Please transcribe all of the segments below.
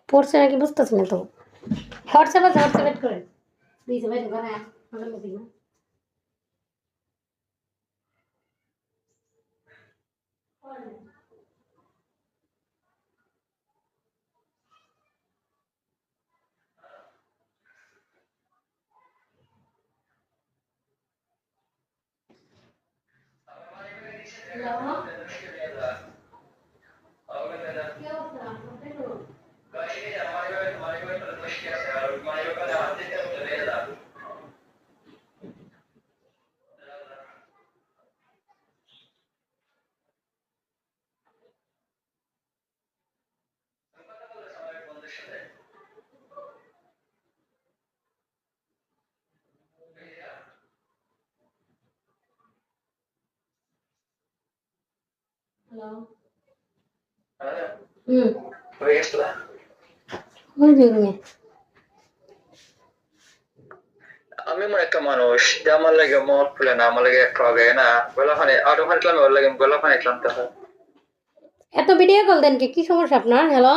পড়ছে নাকি বুঝতেছি না তো। হোয়াটসঅ্যাপ আছে, হোয়াটসঅ্যাপ এড করেন দিয়েছে ভাই ঘরে আমাদের মধ্যে না। আমি মনে একটা মানুষ যে আমার লাগে মত খুলে না, আমার লাগে একটা হবে না গোলাপানি আর ওখানে ক্লামে ওর লাগে গোলাপানি ক্লামতে হয়। এত ভিডিও কল দেন কি সমস্যা আপনার? হ্যালো,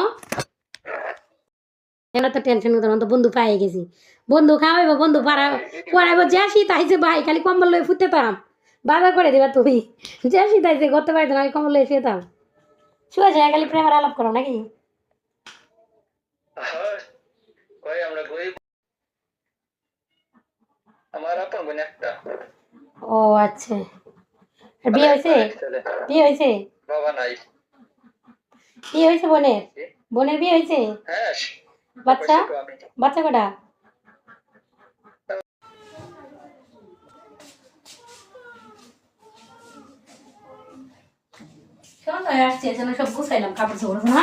এত টেনশন করতে তো বন্ধু পাই গেছি, বন্ধু খাওয়াইবো, বন্ধু পড়াইবো, যে শীত আইছে ভাই খালি কম্বল লয়ে ফুটতে তাম বাজার করে দিবা তুমি, যে শীত আইছে করতে পারি না, আমি কম্বল লয়ে শুয়েতাম, শুয়ে যায় খালি প্রেমের আলাপ করো নাকি? আমরা গরিব, আমার আপন বোন একটা। ও আচ্ছা, বিয়ে হয়েছে? বিয়ে হয়েছে? বাবা নাই। বিয়ে হয়েছে বোনের? বোনের বিয়ে হয়েছে? হ্যাঁ। বাচ্চা? বাচ্চা কটা? আসছে এজন্য সব গুছাইলাম, কাপড় চোপড় না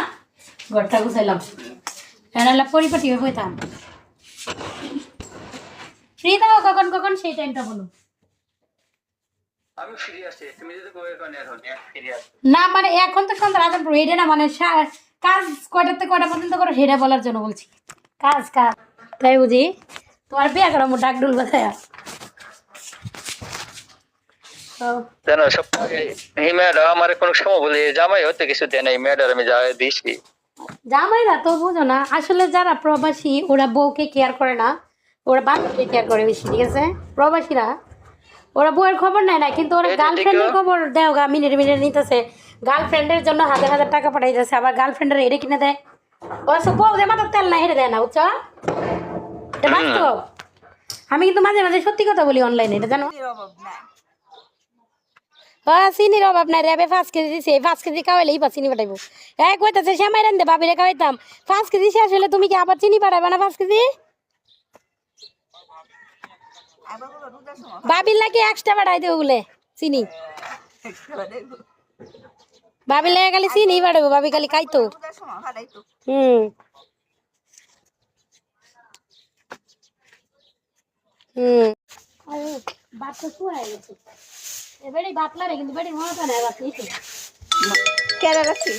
ঘরটা গুছাইলাম, রান্নালা পরিপাটি হয়ে বইতাম। ফ্রি থাকো কখন কখন সেই টাইমটা বলো। আমি ফ্রি আছি, তুমি যদি কই কোনে এখন ফ্রি আছি না মানে এখন তো সন্ধ্যা রাত এটা না, মানে কাজ কয়টাতে কয়টা পর্যন্ত করো সেটা বলার জন্য বলছি। কাজ কাজ তাই বুঝি তোমার বিয়ে করো মোটা ডাক ডুল বাজায়া জানো সব এই মেয়েরা আমার কোনো সময় বলে জামাই হতে কিছু দেয় নাই, মেয়েটার আমি যা দিয়েছি। জামাইরা তো বুঝো না, আসলে যারা প্রবাসী ওরা বউকে কেয়ার করে না, ওরা বাচ্চাকে কেয়ার করে বেশি, ঠিক আছে? প্রবাসীরা ওরা বউয়ের খবর নেয় না, কিন্তু ওরা গার্লফ্রেন্ডের খবর দেও গা, মিনিট মিনিট নিতেছে, গার্লফ্রেন্ডের জন্য হাজার হাজার টাকা পাঠাইতেছে, আবার গার্লফ্রেন্ডের হেঁটে কিনে দেয়, ওরা সব বউ যে মাথার তেল না হেঁটে দেয় না, বুঝছো? এটা বাস্তব। আমি কিন্তু মাঝে মাঝে সত্যি কথা বলি অনলাইনে, এটা জানো? চিনির অভাব নাই, রেবে 5 কেজি দিছে, 5 কেজি খাওয়াইলেই বা চিনি পাঠাইবো। কইতাছে শ্যামাই রান্ধে ভাবিরে খাওয়াইতাম, 5 কেজি শেষ হলে তুমি কি আবার চিনি পাঠাবে না 5 কেজি? বাবির লাগে এক্সট্রা পাঠাই দেবো বলে চিনি, বাবির লাগে খালি চিনি পাঠাবো, বাবি খালি খাইতো। হুম হুম বাদ তো শুয়ে গেছে এবারে বাতলারে, কিন্তু বেড়ি মনে হয় না বাত নিতে কেন রাখছি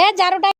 এ জারুটা